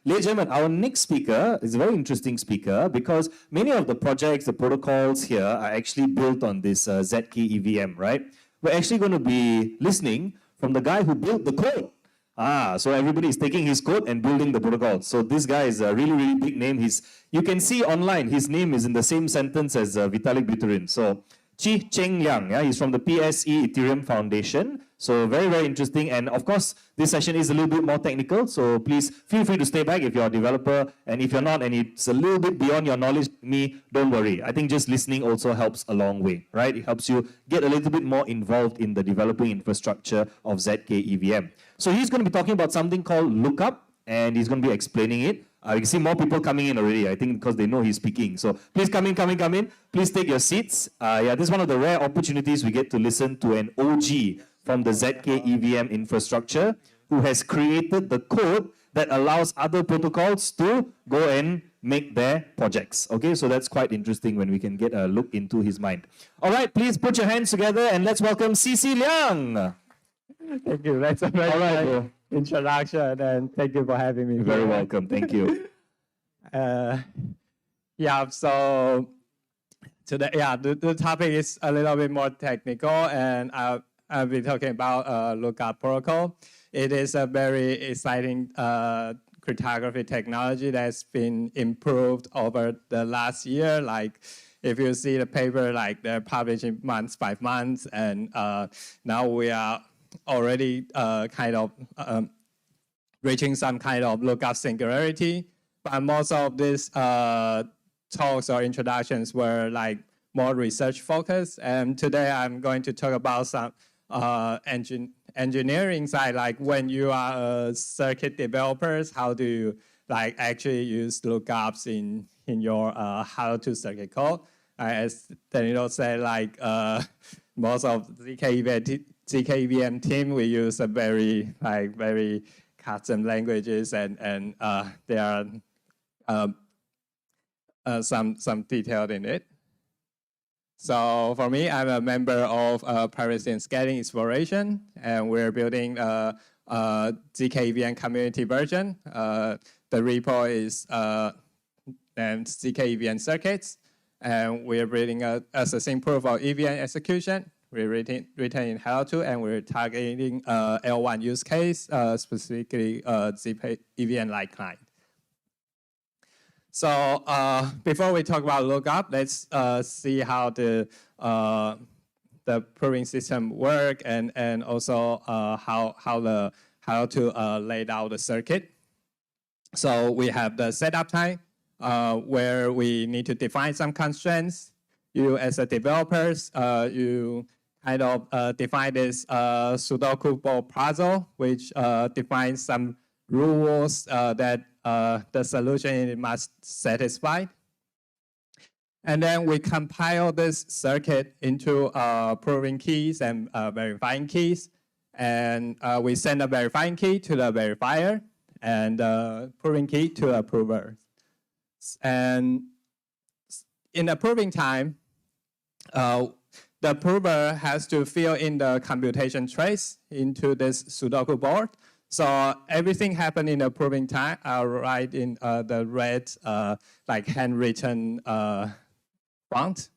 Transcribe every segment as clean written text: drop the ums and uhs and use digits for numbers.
Ladies and gentlemen, our next speaker is a very interesting speaker because many of the projects, the protocols here are actually built on this ZK EVM, right? We're actually going to be listening from the guy who built the code. So everybody is taking his code and building the protocol. So this guy is a really, really big name. You can see online, his name is in the same sentence as Vitalik Buterin. So Chih, Cheng, Liang, yeah, he's from the PSE Ethereum Foundation. So very, very interesting. And of course, this session is a little bit more technical. So please feel free to stay back if you're a developer. And if you're not, and it's a little bit beyond your knowledge, don't worry. I think just listening also helps a long way, right? It helps you get a little bit more involved in the developing infrastructure of ZK EVM. So he's going to be talking about something called Lookup, and he's going to be explaining it. You can see more people coming in already, I think, because they know he's speaking. So please come in. Please take your seats. This is one of the rare opportunities we get to listen to an OG from the ZK EVM infrastructure who has created the code that allows other protocols to go and make their projects. Okay, so that's quite interesting when we can get a look into his mind. All right, please put your hands together and let's welcome CC Liang. Thank you. That's a very nice introduction, and thank you for having me. You're very welcome. Thank you. So today, the topic is a little bit more technical, and I'll be talking about Lookup protocol. It is a very exciting cryptography technology that's been improved over the last year. Like, if you see the paper, like they're publishing months by months, and now we are already reaching some kind of lookup singularity. But most of these talks or introductions were like more research focused. And today I'm going to talk about some engineering side, like when you are a circuit developers, how do you like actually use lookups in your how to circuit code. As Danilo said, like most of ZK EVM team, we use a very custom languages, and there are some detail in it. So for me, I'm a member of Privacy and Scaling Exploration, and we're building a ZK EVM community version. The repo is ZK EVM circuits, and we're building a succinct proof of EVM execution. We're written in Hello 2, and we're targeting L1 use case, specifically ZK EVM-like client. So before we talk about Lookup, let's see how the proving system work, and also how to lay out the circuit. So we have the setup time where we need to define some constraints. You as a developers, you kind of define this Sudoku board puzzle, which defines some rules that the solution must satisfy. And then we compile this circuit into proving keys and verifying keys. And we send a verifying key to the verifier and proving key to the prover. And in the proving time, the prover has to fill in the computation trace into this Sudoku board. So everything happened in the proving time. I'll write in the red, like handwritten font.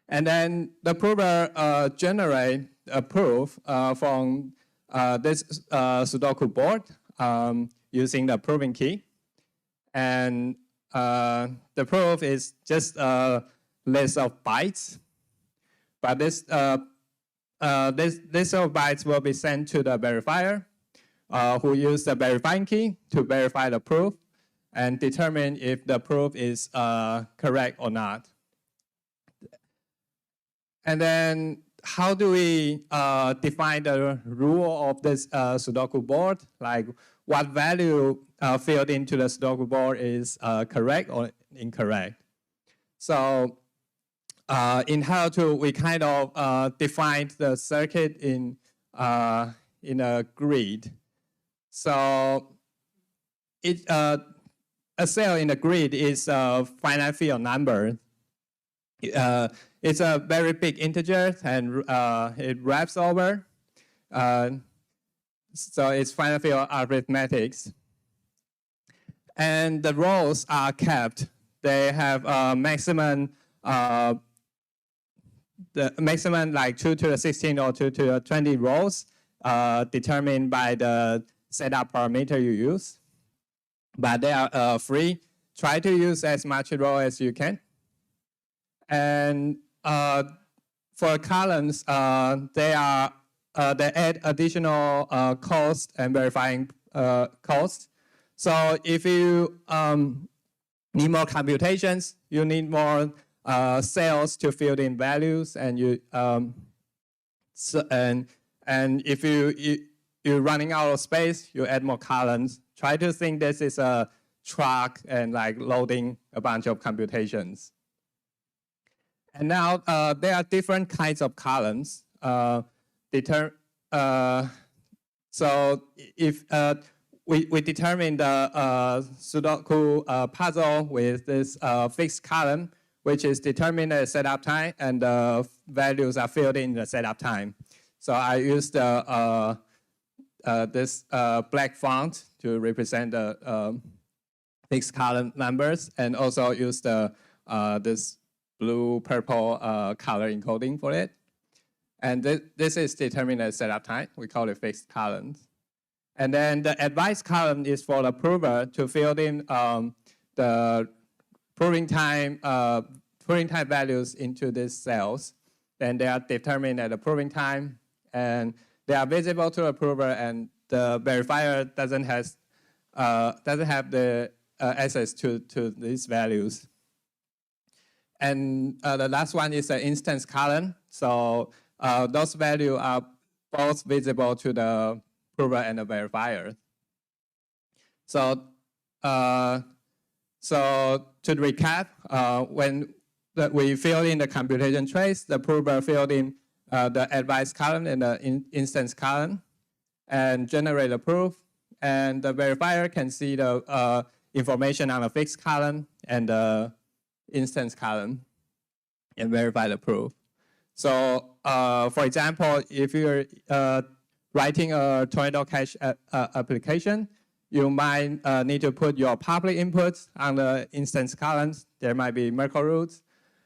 And then the prover generate a proof from this Sudoku board using the proving key. And the proof is just a list of bytes. But this list of bytes will be sent to the verifier, who use the verifying key to verify the proof and determine if the proof is correct or not. And then how do we define the rule of this Sudoku board? Like what value filled into the Sudoku board is correct or incorrect? So in how to, we kind of defined the circuit in a grid. So a cell in a grid is a finite field number. It's a very big integer, and it wraps over. So it's finite field arithmetics. And the rows are capped. They have a maximum, the maximum like 2 to the 16 or 2 to the 20 rows determined by the setup parameter you use. But they are free. Try to use as much row as you can. And for columns, they add additional cost and verifying cost. So if you need more computations, you need more cells to fill in values, and if you're running out of space, you add more columns. Try to think this is a truck and like loading a bunch of computations. And now there are different kinds of columns. So if we determine the Sudoku puzzle with this fixed column, which is determined at setup time, and the values are filled in the setup time. So I used this black font to represent the fixed column numbers, and also use this blue-purple color encoding for it. And this is determined at setup time. We call it fixed columns. And then the advice column is for the prover to fill in the proving time values into these cells. Then they are determined at the proving time, and they are visible to the prover, and the verifier doesn't have the access to these values. And the last one is the instance column. So those values are both visible to the prover and the verifier. So to recap, when we fill in the computation trace, the prover filled in the advice column and the instance column and generate a proof. And the verifier can see the information on the fixed column and the instance column and verify the proof. So for example, if you're writing a Tornado Cash application, you might need to put your public inputs on the instance columns. There might be Merkle roots,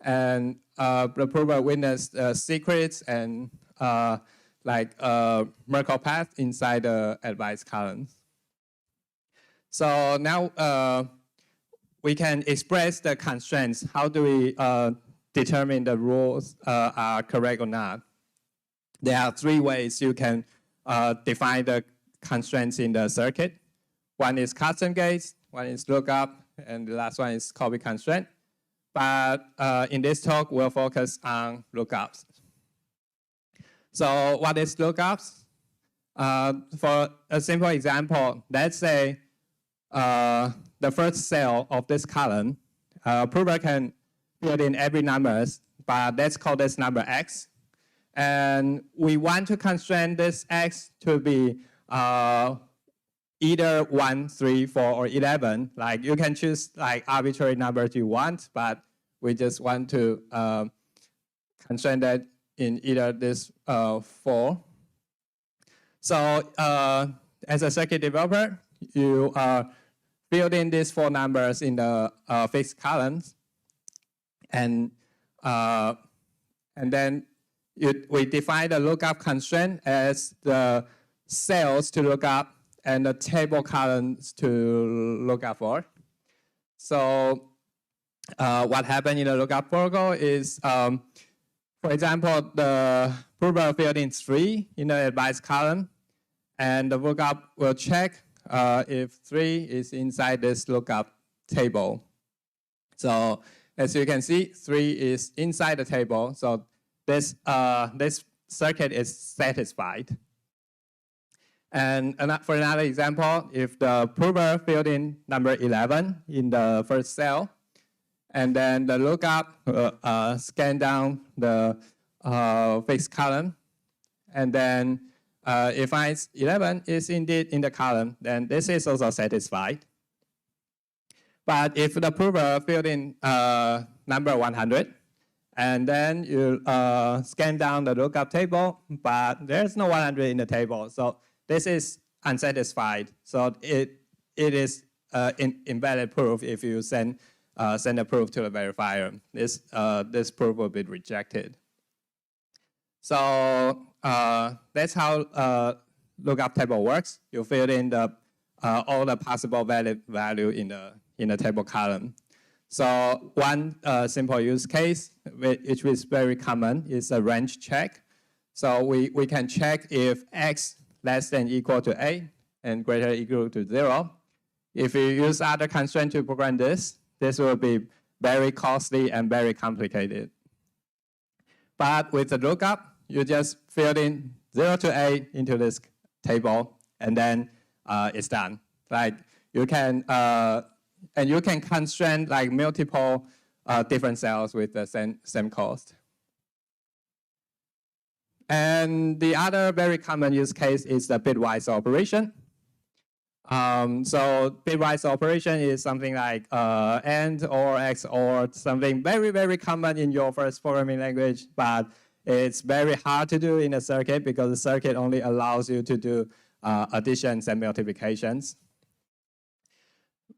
and the prover witness secrets and Merkle path inside the advice columns. So now we can express the constraints. How do we determine the rules are correct or not? There are 3 ways you can define the constraints in the circuit. One is custom gates, one is lookup, and the last one is copy constraint. But in this talk, we'll focus on lookups. So what is lookups? For a simple example, let's say the first cell of this column, prover can fill in every numbers, but let's call this number x. And we want to constrain this x to be either 1, 3, 4, or 11. Like you can choose like arbitrary numbers you want, but we just want to constrain that in either this 4. So as a circuit developer, you fill in these 4 numbers in the fixed columns, and then we define the lookup constraint as the cells to look up and the table columns to look up for. So what happened in the lookup protocol is, for example, the prover filled in 3 in the advice column, and the lookup will check if 3 is inside this lookup table. So as you can see, 3 is inside the table. So this circuit is satisfied. And for another example, if the prover filled in number 11 in the first cell, and then the lookup scan down the fixed column, and then if finds 11 is indeed in the column, then this is also satisfied. But if the prover filled in number 100, and then you scan down the lookup table, but there's no 100 in the table, so this is unsatisfied. So it is invalid proof if you send a proof to the verifier. This proof will be rejected. So that's how lookup table works. You fill in all the possible value in the table column. So one simple use case, which is very common, is a range check. So we can check if x less than equal to a and greater than equal to 0. If you use other constraints to program this will be very costly and very complicated. But with the lookup, you just fill in 0 to a into this table, and then it's done. Like you can and you can constrain like multiple different cells with the same cost. And the other very common use case is the bitwise operation. So bitwise operation is something like AND or XOR, something very, very common in your first programming language, but it's very hard to do in a circuit because the circuit only allows you to do additions and multiplications.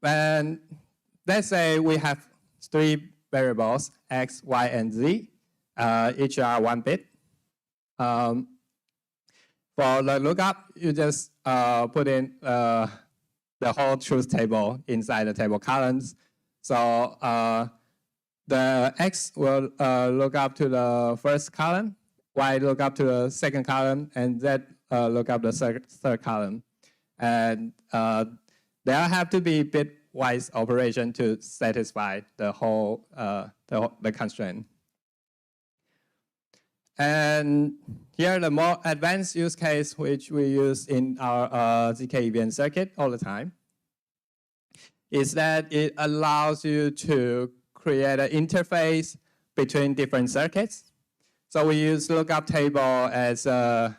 And let's say we have 3 variables, x, y, and z, each are 1 bit. For the lookup, you just put in the whole truth table inside the table columns. So the x will look up to the first column, y look up to the second column, and z look up the third column. And there have to be bitwise operation to satisfy the whole the constraint. And here the more advanced use case which we use in our ZK EVM circuit all the time is that it allows you to create an interface between different circuits. So we use lookup table as a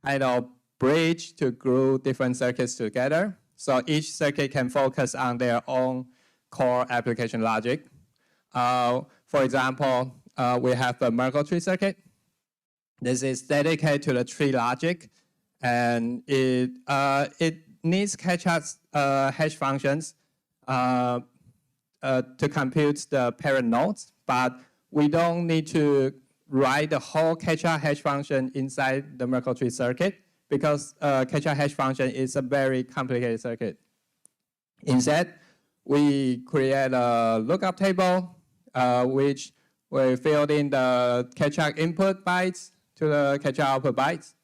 kind of bridge to glue different circuits together. So each circuit can focus on their own core application logic. For example, we have a Merkle tree circuit. This is dedicated to the tree logic, and it needs catch-up hash functions to compute the parent nodes, but we don't need to write the whole catch-up hash function inside the Merkle tree circuit because catch-up hash function is a very complicated circuit. Instead, we create a lookup table which we filled in the catch-up input bytes to the catch-up output bytes.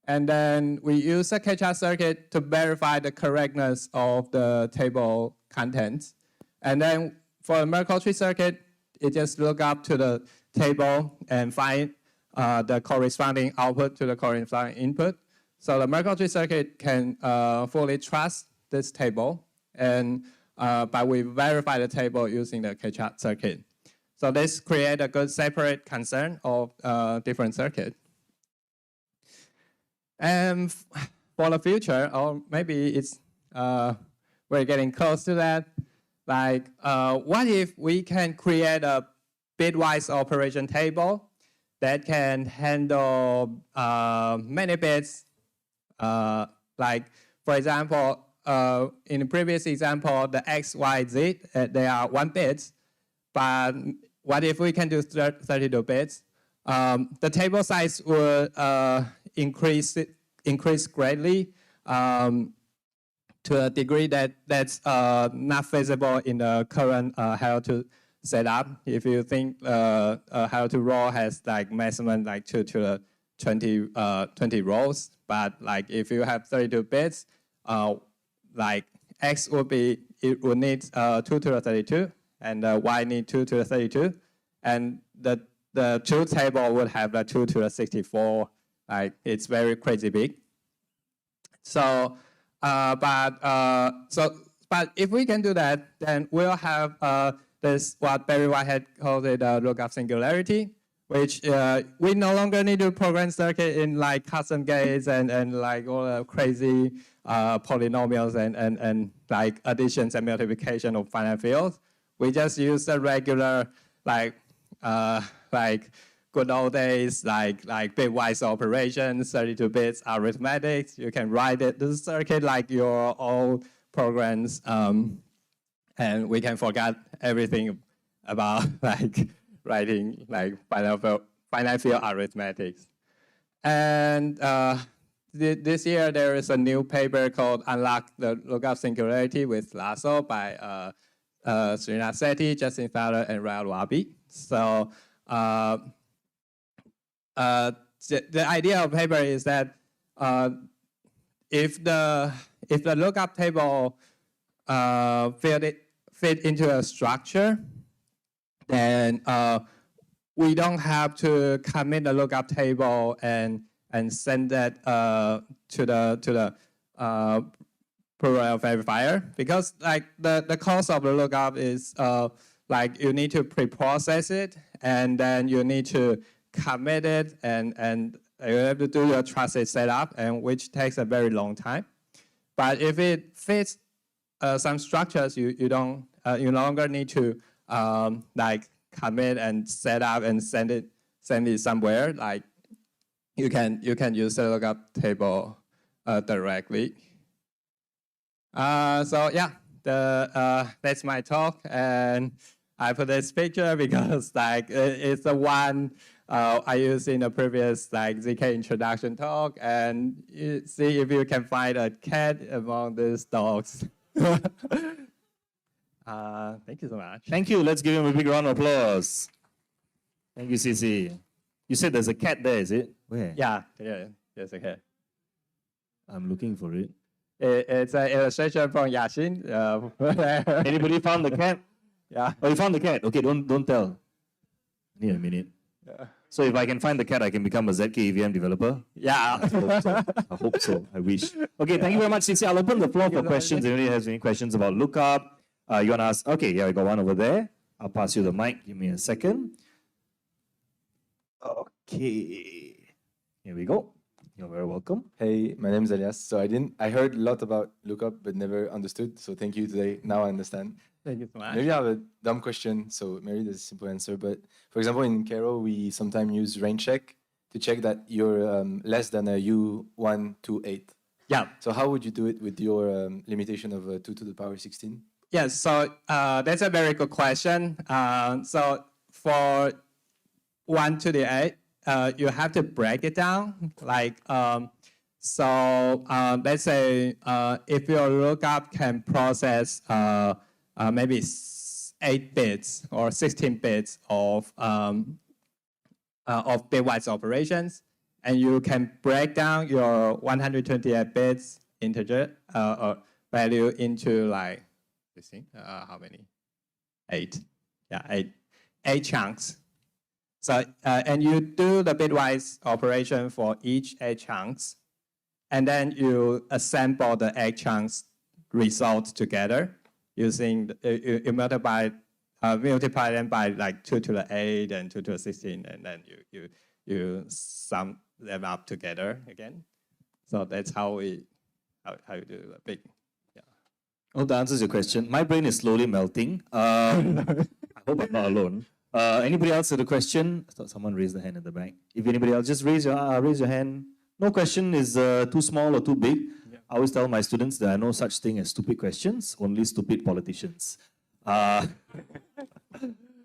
And then we use a catch-up circuit to verify the correctness of the table contents. And then for the Merkle tree circuit, it just look up to the table and find the corresponding output to the corresponding input. So the Merkle tree circuit can fully trust this table, and but we verify the table using the catch-up circuit. So this creates a good separate concern of different circuits. And for the future, or maybe it's we're getting close to that. Like, what if we can create a bitwise operation table that can handle many bits? Like, for example, in the previous example, the x, y, z, they are 1 bit. But what if we can do 32 bits? The table size would increase greatly to a degree that's not feasible in the current Hero2 setup. If you think Hero2 row has like maximum like 2 to the 20 rows, but like if you have 32 bits, like x would be, it would need 2 to the 32, and y need 2 to the 32, and the truth table would have 2 to the 64. Like it's very crazy big. So, but if we can do that, then we'll have this what Barry Whitehead called it lookup singularity, which we no longer need to program circuit in like custom gates and like all the crazy polynomials and like additions and multiplication of finite fields. We just use the regular like good old days like bitwise operations, 32 bits arithmetic. You can write it the circuit like your old programs, and we can forget everything about like writing like finite field arithmetics. And this year there is a new paper called "Unlock the Lookup Singularity" with Lasso by Srinath Sethi, Justin Fowler, and Raul Wabi. So the idea of the paper is that if the lookup table fit into a structure, then we don't have to commit the lookup table and send that to the parallel verifier, because like the cost of the lookup is like you need to pre-process it, and then you need to commit it, and you have to do your trusted setup, and which takes a very long time. But if it fits some structures, you no longer need to like commit and set up and send it somewhere. Like you can use the lookup table directly. So yeah, that's my talk, and I put this picture because like it's the one I used in the previous like ZK introduction talk, and see if you can find a cat among these dogs. Thank you so much. Thank you. Let's give him a big round of applause. Thank you, CC. You said there's a cat there, is it? Where? Yeah, there's a cat. I'm looking for it. It's an illustration from Yashin. Anybody found the cat? Yeah. Oh, you found the cat. Okay, don't tell. I need a minute. Yeah. So if I can find the cat, I can become a ZK EVM developer? Yeah. I hope so. I wish. Okay, thank you very much, CC. I'll open the floor for questions. If anybody has any questions about Lookup, you want to ask? Okay, yeah, we got one over there. I'll pass you the mic. Give me a second. Okay. Here we go. You're very welcome. Hey, my name is Elias. So I heard a lot about Lookup, but never understood. So thank you today. Now I understand. Thank you so much. Maybe I have a dumb question, so maybe there's a simple answer. But for example, in Kero, we sometimes use range check to check that you're less than a U128. Yeah. So how would you do it with your limitation of 2 to the power 16? Yes, so that's a very good question. So for 1 to the 8, you have to break it down. Like, let's say if your lookup can process maybe 8 bits or 16 bits of bitwise operations, and you can break down your 128 bits integer or value into like, how many? 8. Yeah, 8 chunks. So, and you do the bitwise operation for each 8 chunks, and then you assemble the 8 chunks results together using, you multiply them by like 2 to the 8 and 2 to the 16, and then you sum them up together again. So that's how you do the big. I hope that answers your question. My brain is slowly melting. I hope I'm not alone. Anybody else have a question? I thought someone raised their hand at the back. If anybody else, just raise your hand. No question is too small or too big. Yeah. I always tell my students there are no such thing as stupid questions, only stupid politicians. All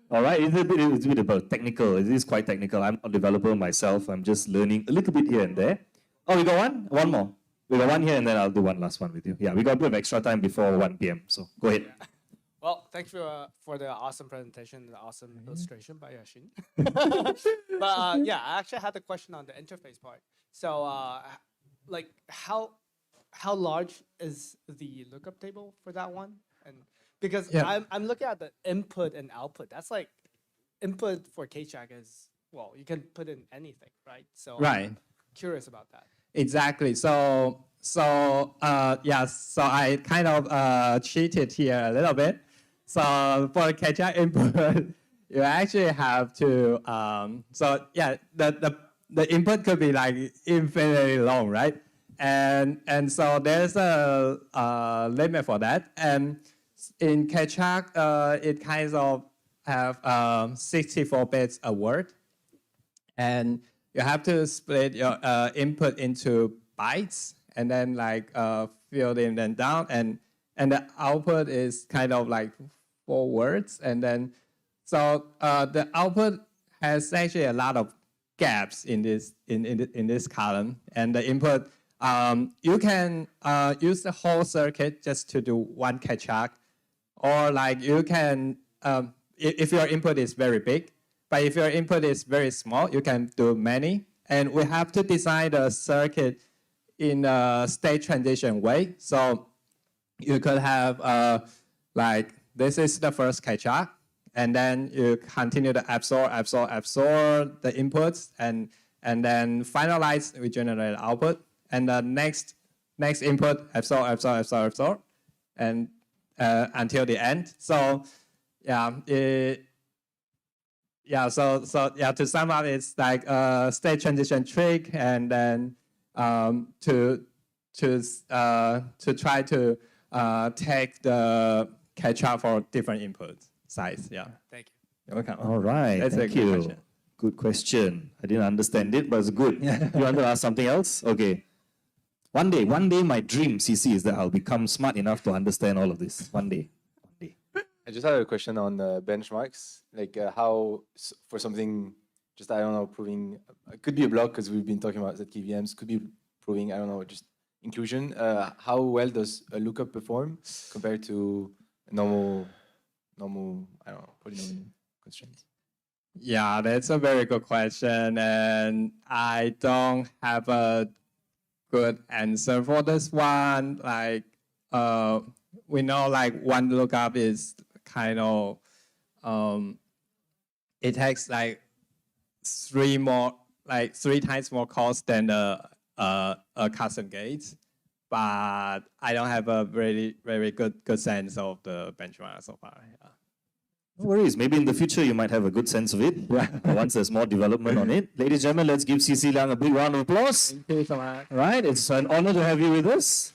right, it's a bit about technical. It is quite technical. I'm not a developer myself. I'm just learning a little bit here and there. Oh, we got one? One more. We got one here, and then I'll do one last one with you. Yeah, we got a bit of extra time before 1 p.m., so go ahead. Yeah. Well, thanks for the awesome presentation, the awesome illustration by Yashin. But yeah, I actually had a question on the interface part. So, like, how large is the lookup table for that one? And because I'm looking at the input and output. That's like input for K-Check is, well, you can put in anything, right? So right. I'm curious about that. Exactly. So I kind of cheated here a little bit. So for K-Check input, you actually have to. The input could be like infinitely long, right? And so there's a limit for that. And in K-Check, it kind of have 64 bits a word, and you have to split your input into bytes and then like fill them down, and and the output is kind of like 4 words, and then so the output has actually a lot of gaps in this in this column, and the input you can use the whole circuit just to do one catch-up, or like you can if your input is very big, but if your input is very small, you can do many, and we have to design the circuit in a state transition way. So you could have like this is the first catch-up, and then you continue to absorb the inputs, and then finalize, we generate output, and the next input absorb, and until the end. So to sum up, it's like a state transition trick, and then to try to take the catch-up for different input size. Yeah. Thank you. You're welcome. All right, That's a thank good you. question. Good question. I didn't understand it, but it's good. You want to ask something else? Okay. One day, my dream, CC, is that I'll become smart enough to understand all of this. One day. I just had a question on benchmarks, like how for something, just I don't know, proving, it could be a block because we've been talking about ZK VMs, could be proving, I don't know, just inclusion. How well does a lookup perform compared to a normal, I don't know, polynomial constraints? Yeah, that's a very good question, and I don't have a good answer for this one. Like, we know like one lookup is kind of, it takes like 3 times more cost than a custom gate, but I don't have a very good sense of the benchmark so far. Yeah. No worries. Maybe in the future you might have a good sense of it. Once there's more development on it. Ladies and gentlemen, let's give CC Liang a big round of applause. Thank you so much. Right, it's an honor to have you with us.